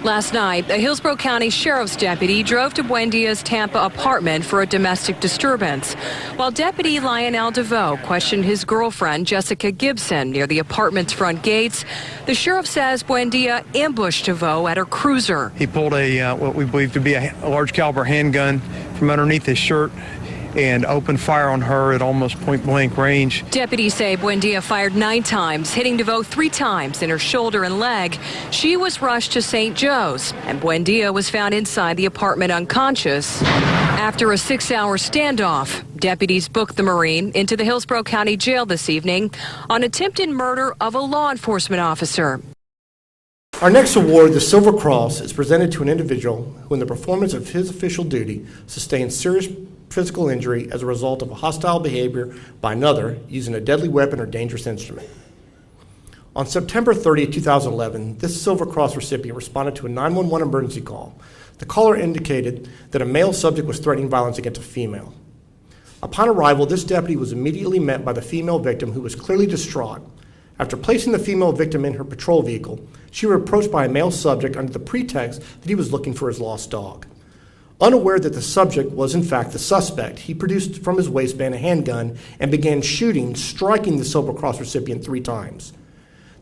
Last night, a Hillsborough County Sheriff's deputy drove to Buendia's Tampa apartment for a domestic disturbance, while Deputy Lyonelle De Veaux questioned his girlfriend, Jessica Gibson, near the apartment's front gates. The sheriff says Buendia ambushed De Veaux at her cruiser. He pulled what we believe to be a large caliber handgun from underneath his shirt and opened fire on her at almost point-blank range. Deputies say Buendia fired 9 times, hitting De Veaux 3 times in her shoulder and leg. She was rushed to St. Joe's, and Buendia was found inside the apartment unconscious. After a 6-hour standoff, deputies booked the Marine into the Hillsborough County Jail this evening on attempted murder of a law enforcement officer. Our next award, the Silver Cross, is presented to an individual who, in the performance of his official duty, sustained serious physical injury as a result of a hostile behavior by another using a deadly weapon or dangerous instrument. On September 30, 2011, this Silver Cross recipient responded to a 911 emergency call. The caller indicated that a male subject was threatening violence against a female. Upon arrival, this deputy was immediately met by the female victim, who was clearly distraught. After placing the female victim in her patrol vehicle, she was approached by a male subject under the pretext that he was looking for his lost dog. Unaware that the subject was in fact the suspect, he produced from his waistband a handgun and began shooting, striking the Silver Cross recipient 3 times.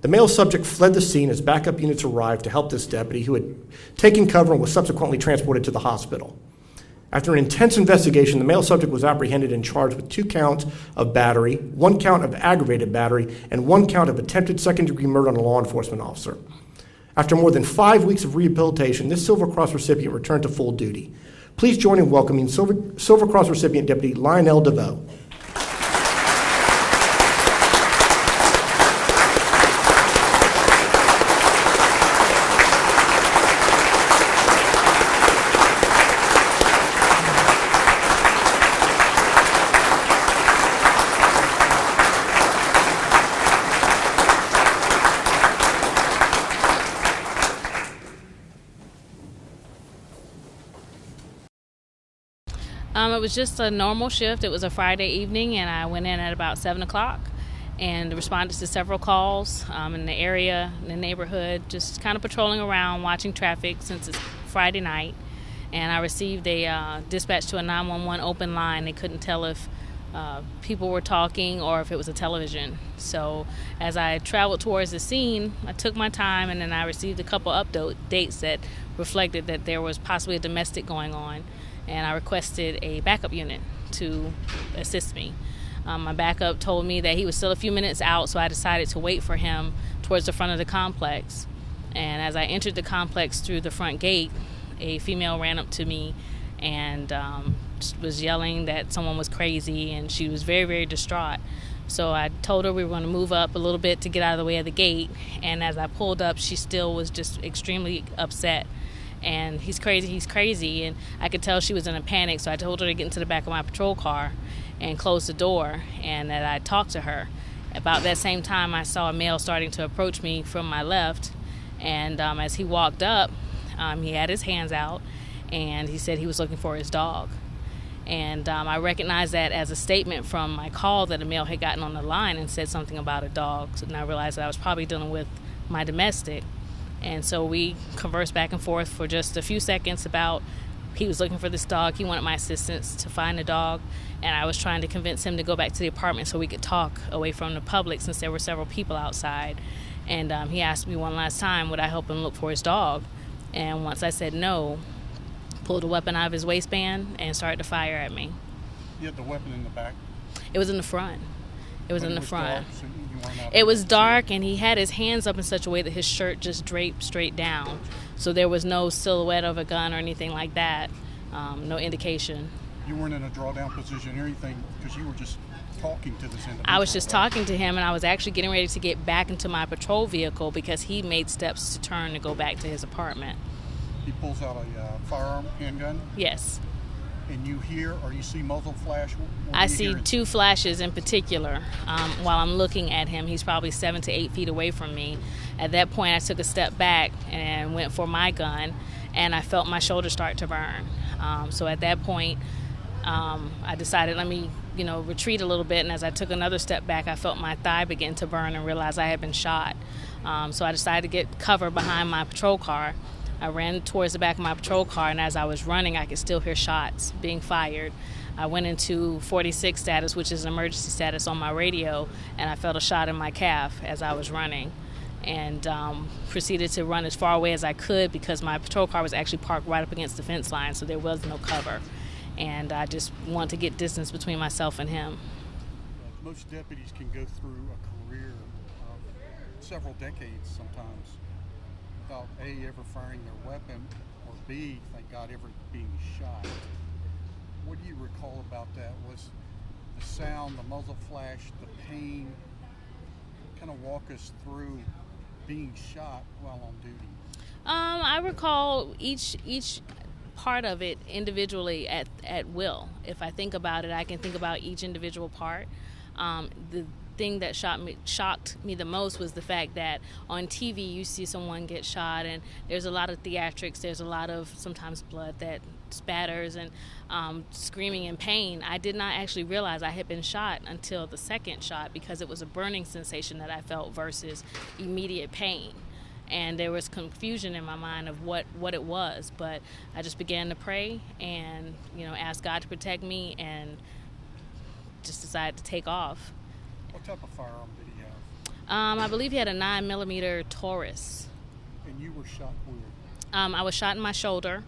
The male subject fled the scene as backup units arrived to help this deputy, who had taken cover and was subsequently transported to the hospital. After an intense investigation, the male subject was apprehended and charged with 2 counts of battery, 1 count of aggravated battery, and 1 count of attempted second-degree murder on a law enforcement officer. After more than 5 weeks of rehabilitation, this Silver Cross recipient returned to full duty. Please join in welcoming Silver Cross recipient Deputy Lyonelle De Veaux. It was just a normal shift. It was a Friday evening, and I went in at about 7 o'clock and responded to several calls in the area, in the neighborhood, just kind of patrolling around, watching traffic since it's Friday night. And I received a dispatch to a 911 open line. They couldn't tell if people were talking or if it was a television. So as I traveled towards the scene, I took my time, and then I received a couple updates that reflected that there was possibly a domestic going on. And I requested a backup unit to assist me. My backup told me that he was still a few minutes out, so I decided to wait for him towards the front of the complex. And as I entered the complex through the front gate, a female ran up to me and was yelling that someone was crazy, and she was very, very distraught. So I told her we were going to move up a little bit to get out of the way of the gate, and as I pulled up, she still was just extremely upset. And he's crazy, and I could tell she was in a panic, so I told her to get into the back of my patrol car and close the door, and that I'd talk to her. About that same time, I saw a male starting to approach me from my left, and as he walked up, he had his hands out, and he said he was looking for his dog. And I recognized that as a statement from my call that a male had gotten on the line and said something about a dog, so then I realized that I was probably dealing with my domestic. And so we conversed back and forth for just a few seconds about he was looking for this dog. He wanted my assistance to find the dog, and I was trying to convince him to go back to the apartment so we could talk away from the public since there were several people outside. And he asked me one last time, would I help him look for his dog? And once I said no, pulled a weapon out of his waistband and started to fire at me. You had the weapon in the back? It was in the front. It was in the front. Dark, so you weren't out it was dark, and he had his hands up in such a way that his shirt just draped straight down. So there was no silhouette of a gun or anything like that, no indication. You weren't in a drawdown position or anything because you were just talking to this individual. I was just talking to him, and I was actually getting ready to get back into my patrol vehicle because he made steps to turn to go back to his apartment. He pulls out a firearm, handgun? Yes. And you hear or you see muzzle flash? I see 2 flashes in particular while I'm looking at him. He's probably 7 to 8 feet away from me. At that point, I took a step back and went for my gun, and I felt my shoulder start to burn. So at that point, I decided, let me retreat a little bit, and as I took another step back, I felt my thigh begin to burn and realized I had been shot. So I decided to get cover behind my patrol car. I ran towards the back of my patrol car, and as I was running, I could still hear shots being fired. I went into 46 status, which is an emergency status on my radio, and I felt a shot in my calf as I was running, and proceeded to run as far away as I could because my patrol car was actually parked right up against the fence line, so there was no cover. And I just wanted to get distance between myself and him. Most deputies can go through a career of several decades sometimes without A, ever firing their weapon, or B, thank God, ever being shot. What do you recall about that? Was the sound, the muzzle flash, the pain? Kind of walk us through being shot while on duty. I recall each part of it individually at will. If I think about it, I can think about each individual part. The thing that shocked me the most was the fact that on TV you see someone get shot, and there's a lot of theatrics, there's a lot of sometimes blood that spatters and screaming in pain. I did not actually realize I had been shot until the second shot, because it was a burning sensation that I felt versus immediate pain. And there was confusion in my mind of what it was, but I just began to pray and ask God to protect me, and just decided to take off. What type of firearm did he have? I believe he had a 9mm Taurus. And you were shot where? I was shot in my shoulder,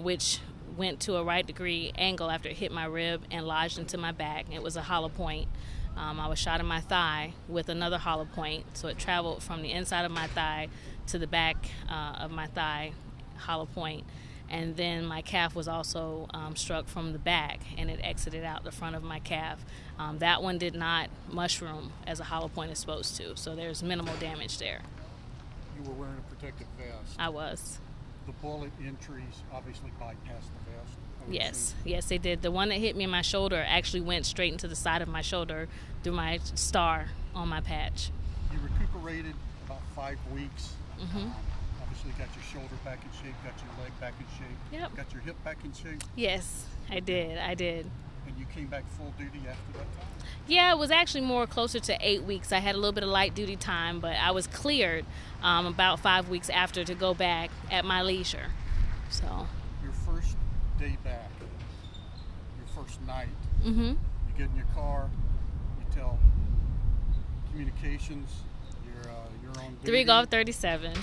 which went to a right degree angle after it hit my rib and lodged into my back. It was a hollow point. I was shot in my thigh with another hollow point, so it traveled from the inside of my thigh to the back of my thigh, hollow point. And then my calf was also struck from the back, and it exited out the front of my calf. That one did not mushroom as a hollow point is supposed to, so there's minimal damage there. You were wearing a protective vest. I was. The bullet entries obviously bypassed the vest. Yes, they did. The one that hit me in my shoulder actually went straight into the side of my shoulder through my star on my patch. You recuperated about 5 weeks. Mm-hmm. Obviously got your shoulder back in shape, got your leg back in shape, Yep. got your hip back in shape. Yes, I did. And you came back full duty after that time? Yeah, it was actually more closer to 8 weeks. I had a little bit of light duty time, but I was cleared about 5 weeks after to go back at my leisure. So. Your first day back, your first night, Mm-hmm. you get in your car, you tell communications you're on duty. 3 Golf 37.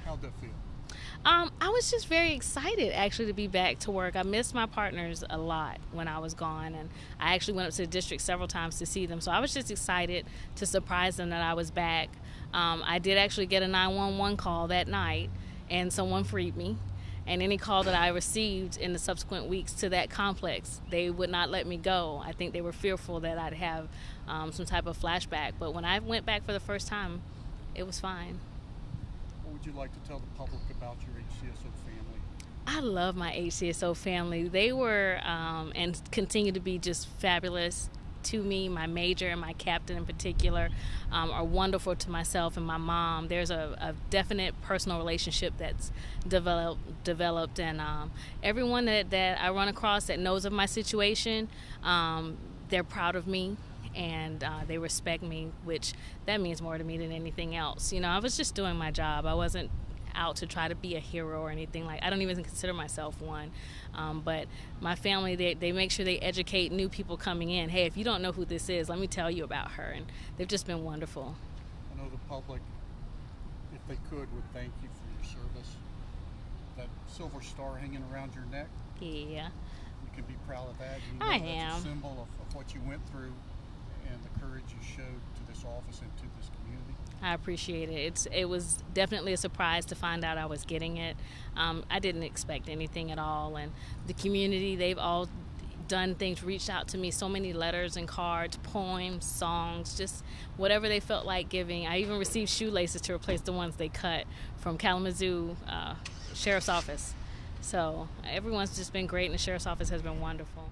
How'd that feel? I was just very excited actually to be back to work. I missed my partners a lot when I was gone, and I actually went up to the district several times to see them. So I was just excited to surprise them that I was back. I did actually get a 911 call that night, and someone freed me. And any call that I received in the subsequent weeks to that complex, they would not let me go. I think they were fearful that I'd have some type of flashback. But when I went back for the first time, it was fine. What would you like to tell the public about your HCSO family? I love my HCSO family. They were and continue to be just fabulous to me. My major and my captain in particular are wonderful to myself and my mom. There's a definite personal relationship that's developed, and everyone that I run across that knows of my situation, they're proud of me. And they respect me, which that means more to me than anything else. I was just doing my job. I wasn't out to try to be a hero or anything. I don't even consider myself one. But my family, they make sure they educate new people coming in. Hey, if you don't know who this is, let me tell you about her. And they've just been wonderful. I know the public, if they could, would thank you for your service. That silver star hanging around your neck. Yeah. You can be proud of that. I That's am. a symbol of what you went through and the courage you showed to this office and to this community. I appreciate it. It was definitely a surprise to find out I was getting it. I didn't expect anything at all, and the community, they've all done things, reached out to me, so many letters and cards, poems, songs, just whatever they felt like giving. I even received shoelaces to replace the ones they cut from Kalamazoo Sheriff's Office. So everyone's just been great, and the Sheriff's Office has been wonderful.